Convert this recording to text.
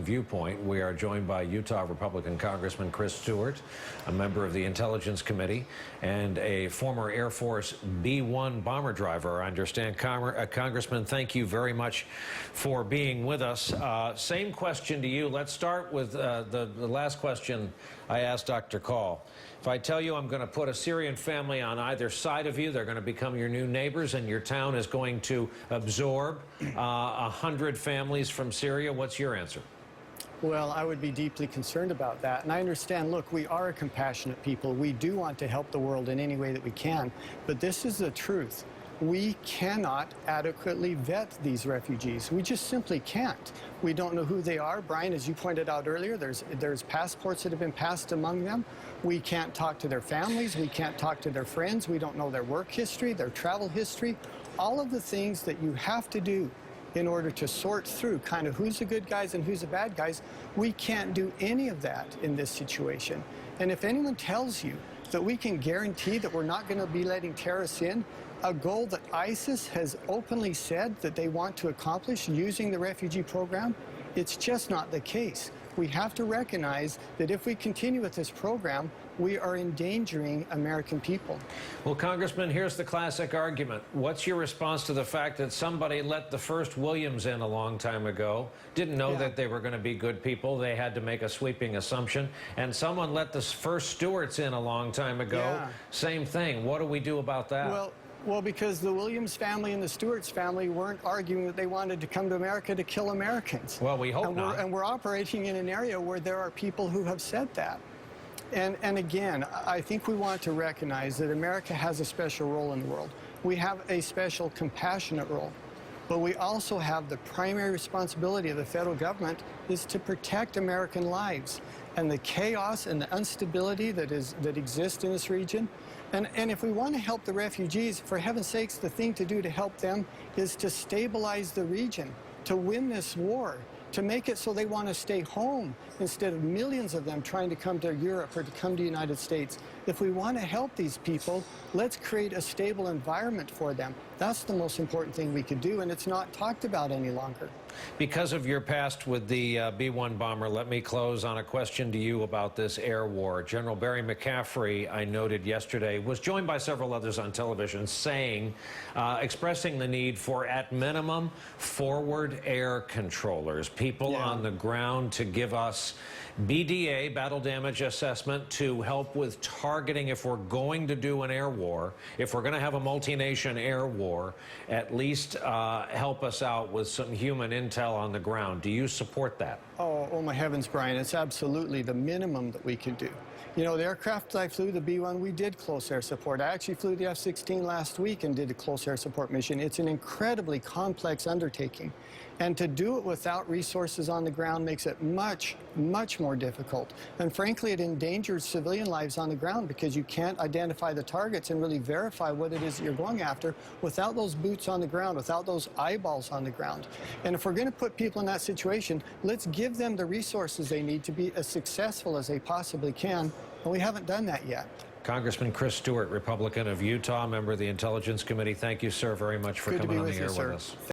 Viewpoint. We are joined by Utah Republican Congressman Chris Stewart, a member of the Intelligence Committee, and a former Air Force B-1 bomber driver, I understand. Congressman, thank you very much for being with us. Same question to you. Let's start with the last question I asked Dr. Call. If I tell you I'm going to put a Syrian family on either side of you, they're going to become your new neighbors, and your town is going to absorb 100 families from Syria, what's your answer? Well, I would be deeply concerned about that. And I understand, look, we are a compassionate people. We do want to help the world in any way that we can. But this is the truth. We cannot adequately vet these refugees. We just simply can't. We don't know who they are. Brian, as you pointed out earlier, there's passports that have been passed among them. We can't talk to their families. We can't talk to their friends. We don't know their work history, their travel history. All of the things that you have to do in order to sort through kind of who's the good guys and who's the bad guys, we can't do any of that in this situation. And if anyone tells you that we can guarantee that we're not going to be letting terrorists in, a goal that ISIS has openly said that they want to accomplish using the refugee program, it's just not the case. We have to recognize that if we continue with this program, we are endangering American people. Well, Congressman, here's the classic argument. What's your response to the fact that somebody let the first Williams in a long time ago, didn't know that they were going to be good people, they had to make a sweeping assumption, and someone let the first Stewarts in a long time ago, same thing. What do we do about that? Well, because the Williams family and the Stewarts family weren't arguing that they wanted to come to America to kill Americans. Well, we hope not. And we're operating in an area where there are people who have said that. And again, I think we want to recognize that America has a special role in the world. We have a special compassionate role. But we also have the primary responsibility of the federal government is to protect American lives. And the chaos and the instability that exists in this region. And if we want to help the refugees, for heaven's sakes, the thing to do to help them is to stabilize the region, to win this war, to make it so they want to stay home instead of millions of them trying to come to Europe or to come to the United States. If we want to help these people, let's create a stable environment for them. That's the most important thing we could do, and it's not talked about any longer. Because of your past with the B-1 bomber, let me close on a question to you about this air war. General Barry McCaffrey, I noted yesterday, was joined by several others on television saying, expressing the need for, at minimum, forward air controllers, people on the ground to give us BDA, battle damage assessment, to help with targeting if we're going to do an air war, if we're going to have a multi-nation air war, at least help us out with some human intel on the ground. Do you support that? Oh my heavens, Brian, it's absolutely the minimum that we can do. You know, the aircraft I flew, the B-1, we did close air support. I actually flew the F-16 last week and did a close air support mission. It's an incredibly complex undertaking. And to do it without resources on the ground makes it much, much more difficult. And frankly, it endangers civilian lives on the ground because you can't identify the targets and really verify what it is that you're going after without those boots on the ground, without those eyeballs on the ground. And if we're going to put people in that situation, let's give them the resources they need to be as successful as they possibly can. And we haven't done that yet. Congressman Chris Stewart, Republican of Utah, member of the Intelligence Committee. Thank you, sir, very much for coming on the air with us.